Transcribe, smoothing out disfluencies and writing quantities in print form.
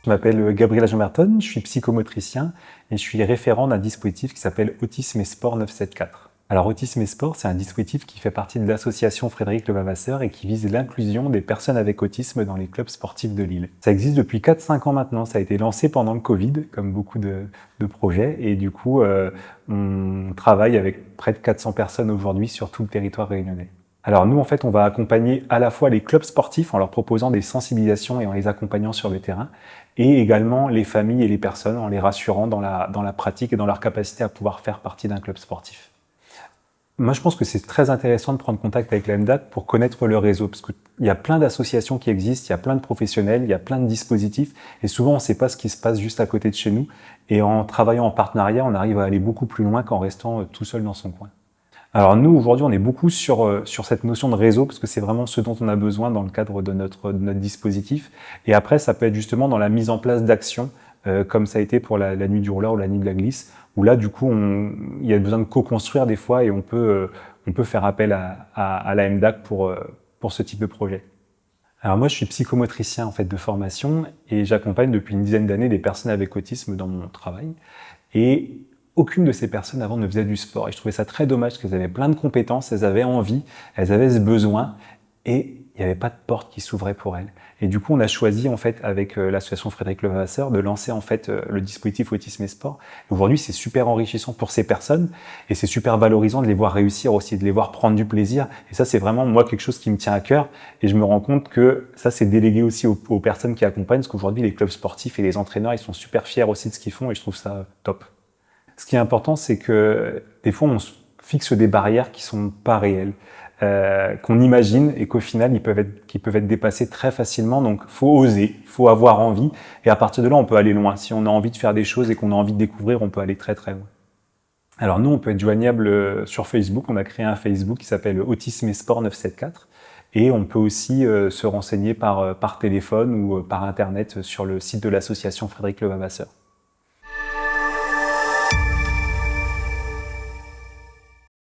Je m'appelle Gabriel Agemerton, je suis psychomotricien et je suis référent d'un dispositif qui s'appelle Autisme et Sport 974. Alors Autisme et Sport, c'est un dispositif qui fait partie de l'association Frédéric Levavasseur et qui vise l'inclusion des personnes avec autisme dans les clubs sportifs de Lille. Ça existe depuis 4-5 ans maintenant, ça a été lancé pendant le Covid, comme beaucoup de projets, et du coup on travaille avec près de 400 personnes aujourd'hui sur tout le territoire réunionnais. Alors nous, en fait, on va accompagner à la fois les clubs sportifs en leur proposant des sensibilisations et en les accompagnant sur le terrain, et également les familles et les personnes en les rassurant dans la pratique et dans leur capacité à pouvoir faire partie d'un club sportif. Moi, je pense que c'est très intéressant de prendre contact avec la MDAC pour connaître le réseau, parce qu'il y a plein d'associations qui existent, il y a plein de professionnels, il y a plein de dispositifs, et souvent on ne sait pas ce qui se passe juste à côté de chez nous, et en travaillant en partenariat, on arrive à aller beaucoup plus loin qu'en restant tout seul dans son coin. Alors nous, aujourd'hui, on est beaucoup sur cette notion de réseau, parce que c'est vraiment ce dont on a besoin dans le cadre de notre dispositif, et après, ça peut être justement dans la mise en place d'actions, comme ça a été pour la nuit du roller ou la nuit de la glisse, où là, du coup, il y a besoin de co-construire des fois et on peut faire appel à la MDAC pour ce type de projet. Alors moi, je suis psychomotricien en fait de formation et j'accompagne depuis une dizaine d'années des personnes avec autisme dans mon travail. Et aucune de ces personnes avant ne faisait du sport. Et je trouvais ça très dommage parce qu'elles avaient plein de compétences, elles avaient envie, elles avaient ce besoin et il n'y avait pas de porte qui s'ouvrait pour elles. Et du coup, on a choisi en fait avec l'association Frédéric Levavasseur de lancer en fait le dispositif Autisme et Sport. Aujourd'hui, c'est super enrichissant pour ces personnes et c'est super valorisant de les voir réussir aussi, de les voir prendre du plaisir. Et ça, c'est vraiment moi quelque chose qui me tient à cœur. Et je me rends compte que ça, c'est délégué aussi aux personnes qui accompagnent, parce qu'aujourd'hui, les clubs sportifs et les entraîneurs, ils sont super fiers aussi de ce qu'ils font et je trouve ça top. Ce qui est important, c'est que des fois, on se fixe des barrières qui sont pas réelles. Qu'on imagine et qu'au final, qui peuvent être dépassés très facilement. Donc, faut oser, faut avoir envie. Et à partir de là, on peut aller loin. Si on a envie de faire des choses et qu'on a envie de découvrir, on peut aller très très loin. Alors nous, on peut être joignable sur Facebook. On a créé un Facebook qui s'appelle Autisme et Sport 974. Et on peut aussi se renseigner par téléphone ou par Internet sur le site de l'association Frédéric Levavasseur.